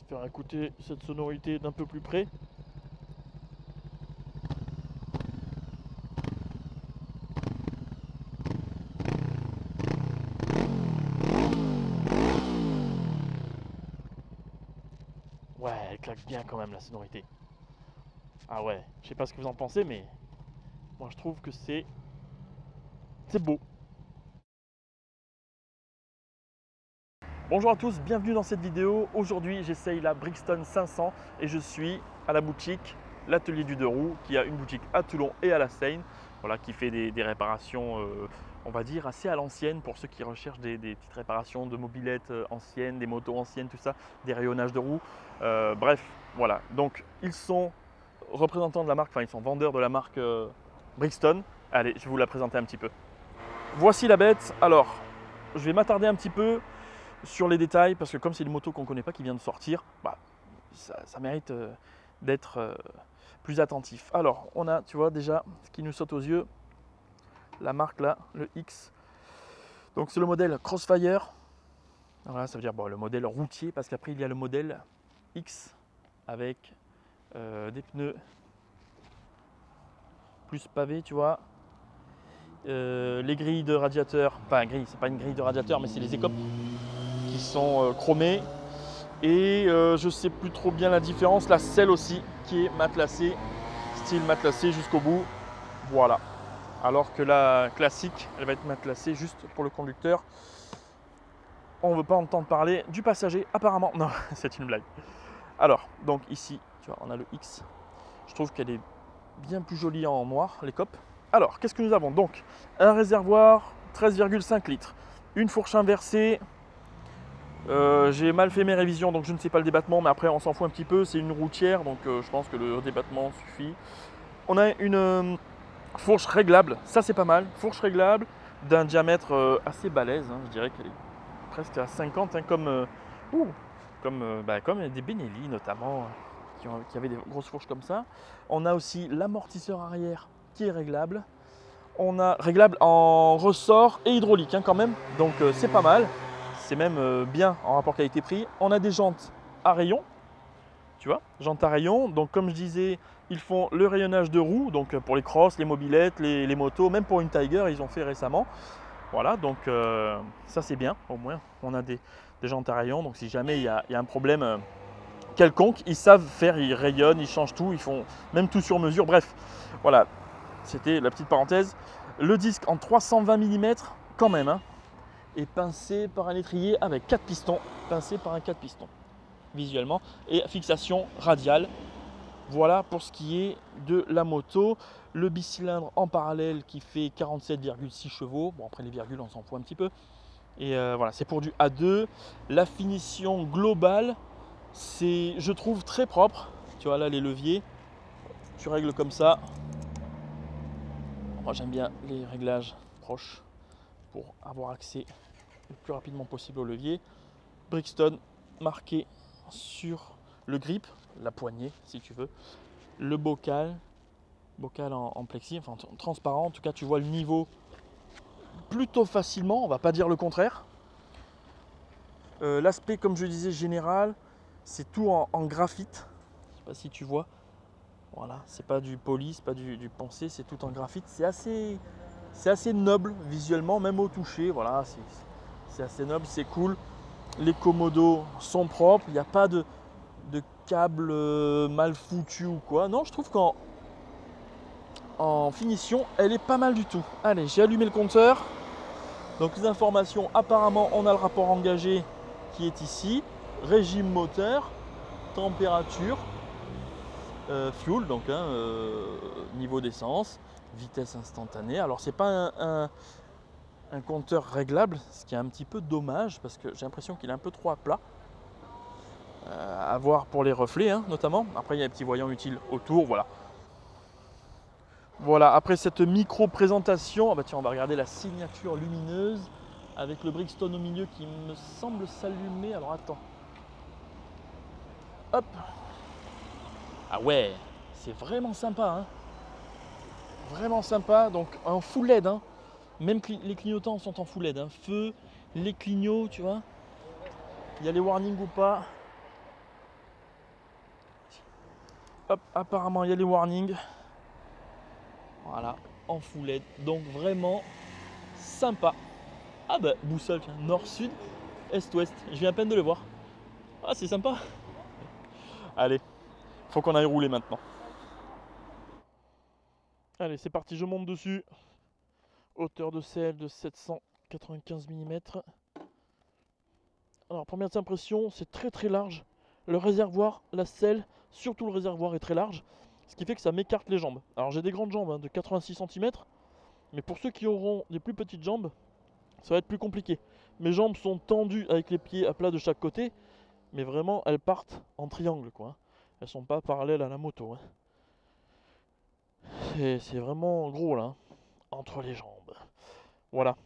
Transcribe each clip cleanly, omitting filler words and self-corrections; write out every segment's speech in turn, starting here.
faire écouter cette sonorité d'un peu plus près. Ouais, elle claque bien quand même la sonorité. Ah ouais, je sais pas ce que vous en pensez, mais moi je trouve que c'est beau. Bonjour à tous, bienvenue dans cette vidéo. Aujourd'hui j'essaye la Brixton 500 et je suis à la boutique l'Atelier du Deux Roues qui a une boutique à Toulon et à la Seine, voilà, qui fait des réparations on va dire assez à l'ancienne pour ceux qui recherchent des petites réparations de mobylettes anciennes, des motos anciennes, tout ça, des rayonnages de roues. Bref, voilà, donc ils sont représentants de la marque, enfin ils sont vendeurs de la marque Brixton. Allez, je vais vous la présenter un petit peu. Voici la bête. Alors, je vais m'attarder un petit peu sur les détails parce que comme c'est une moto qu'on ne connaît pas qui vient de sortir, bah, ça mérite d'être plus attentif. Alors, on a, tu vois, déjà ce qui nous saute aux yeux, la marque là, le X. Donc c'est le modèle Crossfire. Voilà, ça veut dire bon, le modèle routier parce qu'après il y a le modèle X avec des pneus plus pavés, tu vois. Les grilles de radiateur, enfin grille, c'est pas une grille de radiateur, mais c'est les écopes qui sont chromées. Et je sais plus trop bien la différence, la selle aussi qui est matelassée, style matelassé jusqu'au bout. Voilà. Alors que la classique, elle va être matelassée juste pour le conducteur. On ne veut pas entendre parler du passager, apparemment. Non, c'est une blague. Alors, donc ici, tu vois, on a le X. Je trouve qu'elle est bien plus jolie en noir, les copes. Alors, qu'est-ce que nous avons? Donc, un réservoir 13,5 litres, une fourche inversée. J'ai mal fait mes révisions, donc je ne sais pas le débattement, mais après on s'en fout un petit peu. C'est une routière, donc je pense que le débattement suffit. On a une fourche réglable, ça c'est pas mal. Fourche réglable d'un diamètre assez balèze, hein, je dirais qu'elle est presque à 50, hein, comme des Benelli notamment, qui avaient des grosses fourches comme ça. On a aussi l'amortisseur arrière qui est réglable. On a réglable en ressort et hydraulique, hein, quand même, donc c'est pas mal. C'est même bien en rapport qualité-prix. On a des jantes à rayons, tu vois, jantes à rayons. Donc comme je disais, ils font le rayonnage de roues, donc pour les crosses, les mobylettes, les motos, même pour une Tiger, ils ont fait récemment. Voilà, donc ça c'est bien, au moins on a des jantes à rayons. Donc si jamais il y a un problème quelconque, ils savent faire, ils rayonnent, ils changent tout, ils font même tout sur mesure. Bref, voilà, c'était la petite parenthèse. Le disque en 320 mm quand même, hein, est pincé par un étrier avec 4 pistons, pincé par un 4 pistons visuellement, et fixation radiale. Voilà pour ce qui est de la moto. Le bicylindre en parallèle qui fait 47,6 chevaux. Bon, après les virgules, on s'en fout un petit peu. Et voilà, c'est pour du A2. La finition globale, c'est, je trouve, très propre. Tu vois là les leviers, tu règles comme ça. Moi j'aime bien les réglages proches pour avoir accès le plus rapidement possible au levier. Brixton marqué sur le grip, la poignée si tu veux, le bocal en plexi, enfin transparent, en tout cas tu vois le niveau plutôt facilement, on va pas dire le contraire. L'aspect, comme je disais, général, c'est tout en graphite, je sais pas si tu vois, voilà, c'est pas du poli, c'est pas du poncé, c'est tout en graphite, c'est assez noble visuellement, même au toucher, voilà, c'est assez noble, c'est cool. Les commodos sont propres, il n'y a pas de câble mal foutu ou quoi. Non, je trouve qu'en finition, elle est pas mal du tout. Allez, j'ai allumé le compteur. Donc les informations, apparemment, on a le rapport engagé qui est ici. Régime moteur, température, fuel, donc niveau d'essence, vitesse instantanée. Alors c'est pas un compteur réglable, ce qui est un petit peu dommage parce que j'ai l'impression qu'il est un peu trop à plat. À voir pour les reflets, hein, notamment. Après, il y a un petit voyant utile autour, voilà. Voilà, après cette micro-présentation, bah tiens, on va regarder la signature lumineuse avec le Brixton au milieu qui me semble s'allumer. Alors attends. Hop. Ah ouais, c'est vraiment sympa, hein. Vraiment sympa. Donc en full LED, hein. Même les clignotants sont en full LED, hein. Feu, les clignots, tu vois. Il y a les warnings ou pas. Hop, apparemment il y a les warnings. Voilà, en full LED. Donc vraiment sympa. Ah bah boussole, tiens, nord-sud, est-ouest. Je viens à peine de le voir. Ah c'est sympa. Allez, faut qu'on aille rouler maintenant. Allez, c'est parti, je monte dessus. Hauteur de selle de 795 mm. Alors, première impression, c'est très très large. Le réservoir, la selle, surtout le réservoir est très large. Ce qui fait que ça m'écarte les jambes. Alors, j'ai des grandes jambes hein, de 86 cm. Mais pour ceux qui auront des plus petites jambes, ça va être plus compliqué. Mes jambes sont tendues avec les pieds à plat de chaque côté. Mais vraiment, elles partent en triangle, quoi. Elles sont pas parallèles à la moto. Hein. C'est vraiment gros, là. Hein, entre les jambes. Voilà.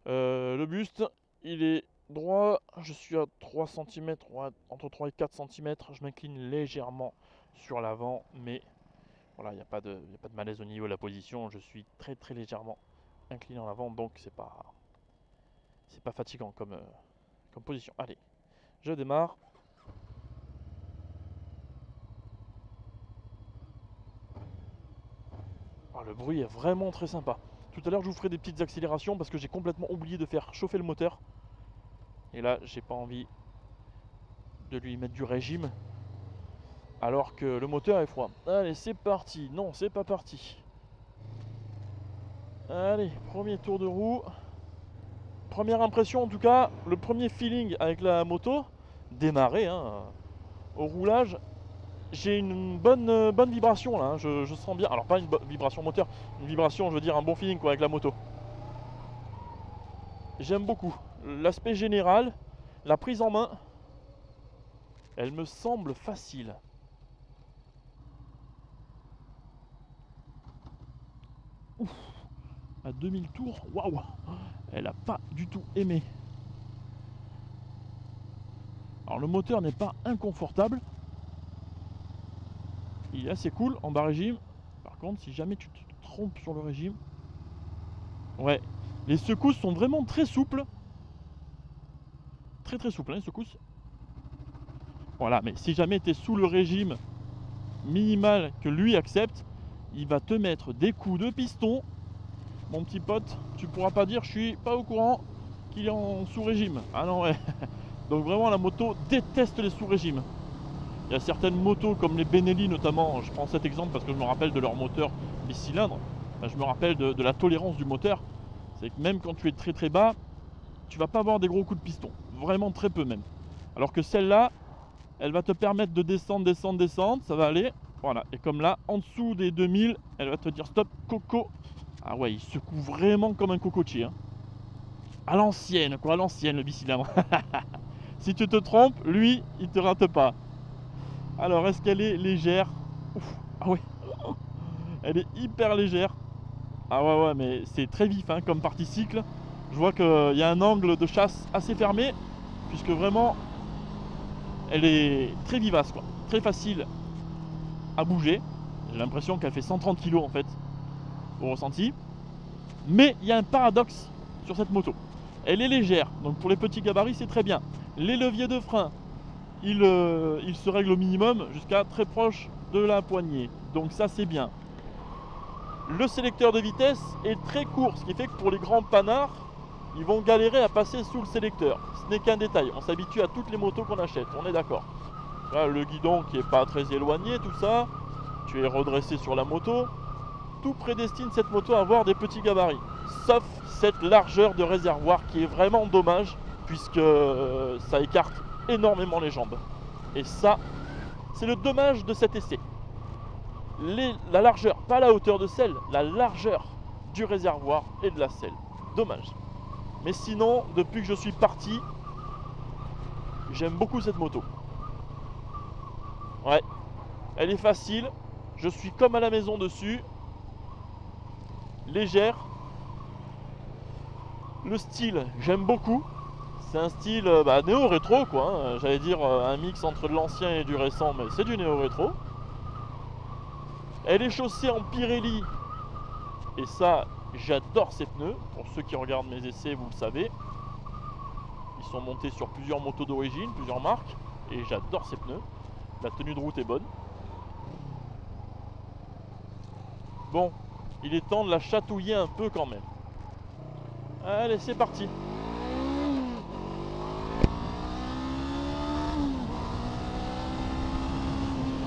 Le buste, il est droit. Je suis à 3 cm, entre 3 et 4 cm. Je m'incline légèrement sur l'avant, mais voilà, il n'y a pas de malaise au niveau de la position. Je suis très très légèrement incliné en avant, donc c'est pas fatigant comme position. Allez, je démarre. Oh, le bruit est vraiment très sympa. Tout à l'heure, je vous ferai des petites accélérations parce que j'ai complètement oublié de faire chauffer le moteur. Et là, j'ai pas envie de lui mettre du régime alors que le moteur est froid. Allez, c'est parti. Non, c'est pas parti. Allez, premier tour de roue. Première impression en tout cas, le premier feeling avec la moto, démarrer hein, au roulage. J'ai une bonne vibration là, hein, je sens bien. Alors pas une vibration moteur, une vibration, je veux dire un bon feeling quoi avec la moto. J'aime beaucoup l'aspect général, la prise en main. Elle me semble facile. Ouf, à 2000 tours, waouh, elle a pas du tout aimé. Alors le moteur n'est pas inconfortable. Il est assez cool en bas régime. Par contre, si jamais tu te trompes sur le régime, ouais, les secousses sont vraiment très souples. Très très souples, hein, les secousses. Voilà, mais si jamais tu es sous le régime minimal que lui accepte, il va te mettre des coups de piston. Mon petit pote, tu pourras pas dire je suis pas au courant qu'il est en sous-régime. Ah non, ouais. Donc vraiment, la moto déteste les sous-régimes. Il y a certaines motos comme les Benelli notamment, je prends cet exemple parce que je me rappelle de leur moteur bicylindre, enfin, je me rappelle de la tolérance du moteur, c'est que même quand tu es très très bas, tu vas pas avoir des gros coups de piston, vraiment très peu même. Alors que celle-là, elle va te permettre de descendre, ça va aller, voilà, et comme là, en dessous des 2000, elle va te dire stop, coco. Ah ouais, il secoue vraiment comme un cocotier, hein. À l'ancienne, quoi, à l'ancienne le bicylindre. Si tu te trompes, lui, il te rate pas. Alors, est-ce qu'elle est légère? Ouf, ah ouais, elle est hyper légère. Ah ouais, mais c'est très vif hein, comme partie cycle. Je vois qu'il y a un angle de chasse assez fermé, puisque vraiment, elle est très vivace, quoi. Très facile à bouger. J'ai l'impression qu'elle fait 130 kg en fait, au ressenti. Mais il y a un paradoxe sur cette moto. Elle est légère, donc pour les petits gabarits, c'est très bien. Les leviers de frein, il se règle au minimum jusqu'à très proche de la poignée. Donc ça c'est bien. Le sélecteur de vitesse est très court, ce qui fait que pour les grands panards, ils vont galérer à passer sous le sélecteur. Ce n'est qu'un détail, on s'habitue à toutes les motos qu'on achète, on est d'accord. Là, le guidon qui n'est pas très éloigné, tout ça, tu es redressé sur la moto, tout prédestine cette moto à avoir des petits gabarits. Sauf cette largeur de réservoir qui est vraiment dommage, puisque ça écarte énormément les jambes. Et ça, c'est le dommage de cet essai. La largeur, pas la hauteur de selle, la largeur du réservoir et de la selle. Dommage. Mais sinon, depuis que je suis parti, j'aime beaucoup cette moto. Ouais, elle est facile, je suis comme à la maison dessus, légère. Le style, j'aime beaucoup. C'est un style néo-rétro quoi, hein. J'allais dire un mix entre de l'ancien et du récent, mais c'est du néo-rétro. Elle est chaussée en Pirelli, et ça, j'adore ces pneus. Pour ceux qui regardent mes essais, vous le savez. Ils sont montés sur plusieurs motos d'origine, plusieurs marques, et j'adore ces pneus. La tenue de route est bonne. Bon, il est temps de la chatouiller un peu quand même. Allez, c'est parti.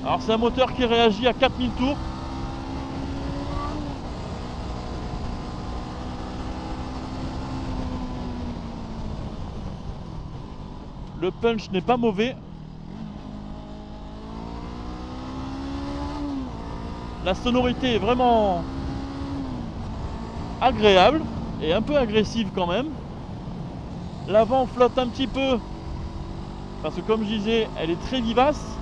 Alors c'est un moteur qui réagit à 4000 tours. Le punch n'est pas mauvais. La sonorité est vraiment agréable et un peu agressive quand même. L'avant flotte un petit peu parce que comme je disais, elle est très vivace,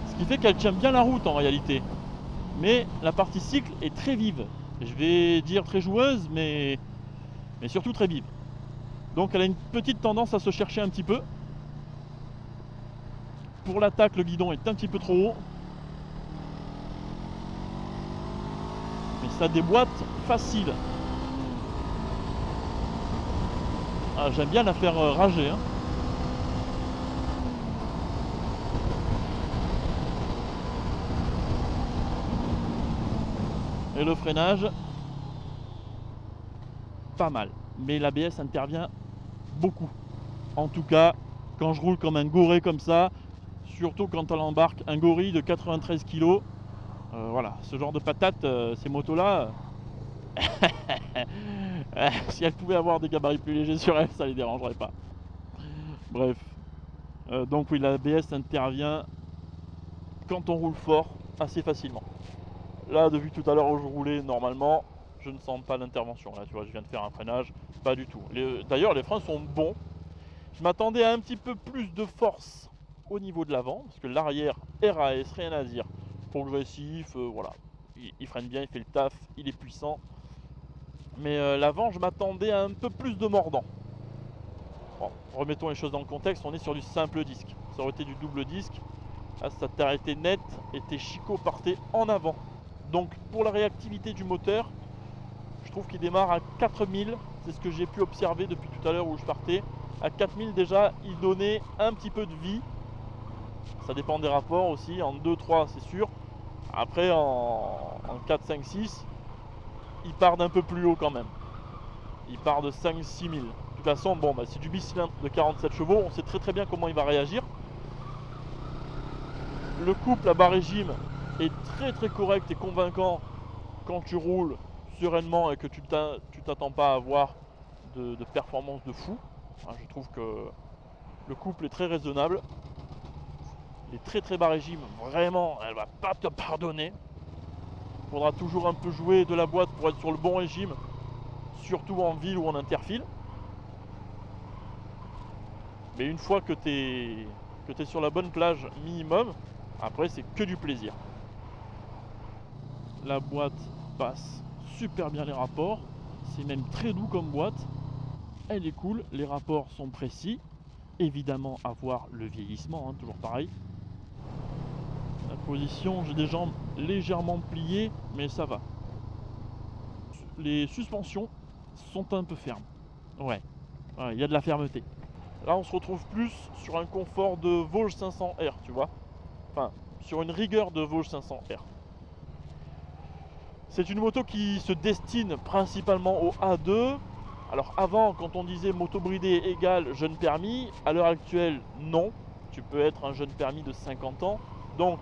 ce qui fait qu'elle tient bien la route en réalité. Mais la partie cycle est très vive. Je vais dire très joueuse, mais surtout très vive. Donc elle a une petite tendance à se chercher un petit peu. Pour l'attaque, le guidon est un petit peu trop haut. Mais ça déboîte facile. Ah, j'aime bien la faire rager. Hein. Et le freinage, pas mal. Mais l'ABS intervient beaucoup. En tout cas, quand je roule comme un goré comme ça, surtout quand elle embarque un gorille de 93 kg, voilà, ce genre de patate, ces motos-là, si elles pouvaient avoir des gabarits plus légers sur elles, ça les dérangerait pas. Bref. Donc oui, l'ABS intervient quand on roule fort, assez facilement. Là, depuis tout à l'heure où je roulais normalement, je ne sens pas l'intervention. Là, tu vois, je viens de faire un freinage, pas du tout. D'ailleurs, les freins sont bons. Je m'attendais à un petit peu plus de force au niveau de l'avant, parce que l'arrière RAS, rien à dire. Progressif, voilà. Il freine bien, il fait le taf, il est puissant. Mais l'avant, je m'attendais à un peu plus de mordant. Bon, remettons les choses dans le contexte, on est sur du simple disque. Ça aurait été du double disque. Là, ça t'aurait été net et tes chicots partaient en avant. Donc pour la réactivité du moteur, je trouve qu'il démarre à 4000. C'est ce que j'ai pu observer depuis tout à l'heure où je partais. À 4000 déjà, il donnait un petit peu de vie. Ça dépend des rapports aussi. En 2, 3, c'est sûr. Après, en 4, 5, 6, il part d'un peu plus haut quand même. Il part de 5, 6000. De toute façon, bon, bah, c'est du bicylindre de 47 chevaux. On sait très bien comment il va réagir. Le couple à bas régime est très correct et convaincant quand tu roules sereinement et que tu t'attends pas à avoir de performance de fou. Je trouve que le couple est très raisonnable. Les très bas régime, vraiment, elle va pas te pardonner. Il faudra toujours un peu jouer de la boîte pour être sur le bon régime, surtout en ville ou en interfile. Mais une fois que tu es sur la bonne plage minimum, après c'est que du plaisir. La boîte passe super bien les rapports, c'est même très doux comme boîte. Elle est cool, les rapports sont précis. Évidemment avoir le vieillissement, hein, toujours pareil. La position, j'ai des jambes légèrement pliées, mais ça va. Les suspensions sont un peu fermes. Ouais, il y a de la fermeté. Là, on se retrouve plus sur un confort de Vosges 500R, tu vois. Enfin, sur une rigueur de Vosges 500R. C'est une moto qui se destine principalement au A2. Alors avant, quand on disait moto bridée égale jeune permis, à l'heure actuelle, non. Tu peux être un jeune permis de 50 ans. Donc,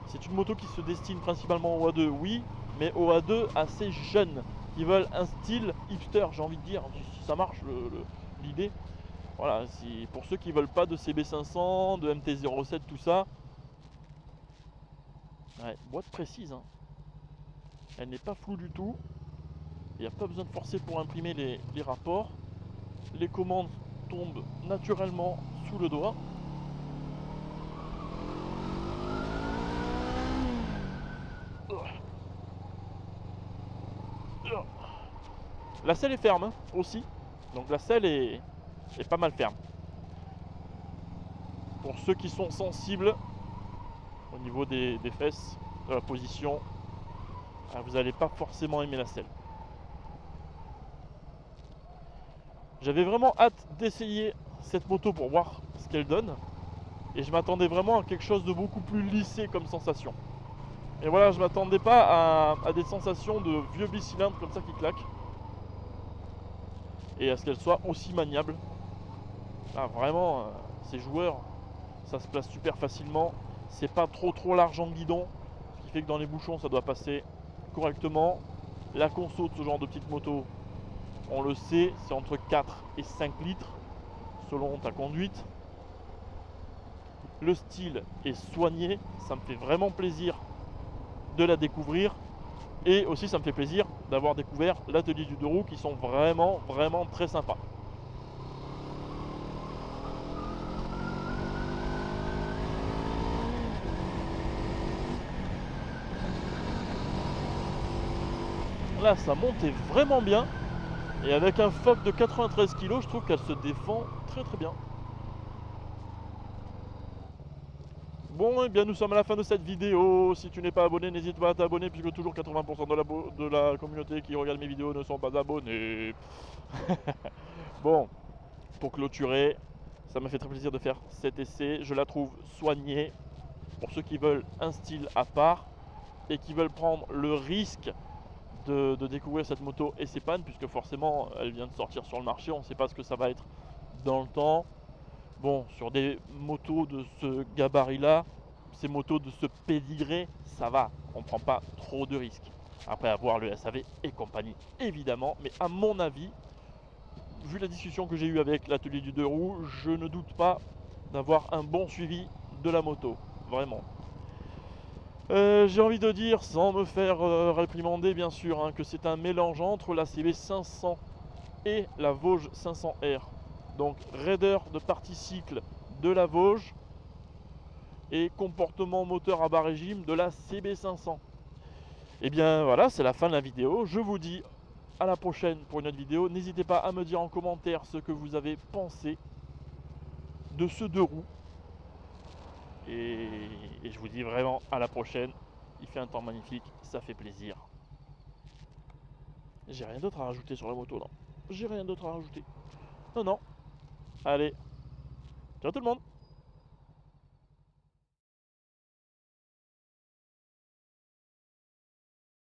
c'est une moto qui se destine principalement au A2, oui, mais au A2 assez jeunes, qui veulent un style hipster, j'ai envie de dire, si ça marche l'idée. Voilà, pour ceux qui ne veulent pas de CB500, de MT-07, tout ça. Ouais, boîte précise, hein. Elle n'est pas floue du tout. Il n'y a pas besoin de forcer pour imprimer les rapports. Les commandes tombent naturellement sous le doigt. La selle est ferme, hein, aussi. Donc la selle est pas mal ferme. Pour ceux qui sont sensibles au niveau des fesses, de la position, vous n'allez pas forcément aimer la selle. J'avais vraiment hâte d'essayer cette moto pour voir ce qu'elle donne. Et je m'attendais vraiment à quelque chose de beaucoup plus lissé comme sensation. Et voilà, je m'attendais pas à des sensations de vieux bicylindres comme ça qui claquent. Et à ce qu'elles soient aussi maniables. Ah, vraiment, ces joueurs, ça se place super facilement. C'est pas trop large en guidon, ce qui fait que dans les bouchons ça doit passer correctement. La conso de ce genre de petite moto, on le sait, c'est entre 4 et 5 litres selon ta conduite. Le style est soigné, ça me fait vraiment plaisir de la découvrir. Et aussi ça me fait plaisir d'avoir découvert l'atelier du 2 roues qui sont vraiment très sympas. Là ça montait vraiment bien. Et avec un phoque de 93 kg, je trouve qu'elle se défend très bien. Bon, et bien nous sommes à la fin de cette vidéo. Si tu n'es pas abonné, n'hésite pas à t'abonner puisque toujours 80% de la communauté qui regarde mes vidéos ne sont pas abonnés. Bon, pour clôturer, ça m'a fait très plaisir de faire cet essai. Je la trouve soignée pour ceux qui veulent un style à part et qui veulent prendre le risque de découvrir cette moto et ses pannes, puisque forcément elle vient de sortir sur le marché, on ne sait pas ce que ça va être dans le temps. Bon, sur des motos de ce gabarit là, ces motos de ce pédigré, ça va, on ne prend pas trop de risques. Après avoir le SAV et compagnie évidemment, mais à mon avis, vu la discussion que j'ai eue avec l'atelier du 2 roues, je ne doute pas d'avoir un bon suivi de la moto, vraiment. J'ai envie de dire, sans me faire réprimander bien sûr, hein, que c'est un mélange entre la CB 500 et la Vosges 500R. Donc raider de partie cycle de la Vosges et comportement moteur à bas régime de la CB 500. Et bien voilà, c'est la fin de la vidéo. Je vous dis à la prochaine pour une autre vidéo. N'hésitez pas à me dire en commentaire ce que vous avez pensé de ce 2 roues. Et je vous dis vraiment à la prochaine. Il fait un temps magnifique, ça fait plaisir. J'ai rien d'autre à rajouter sur la moto, non. J'ai rien d'autre à rajouter. Non. Allez, ciao tout le monde.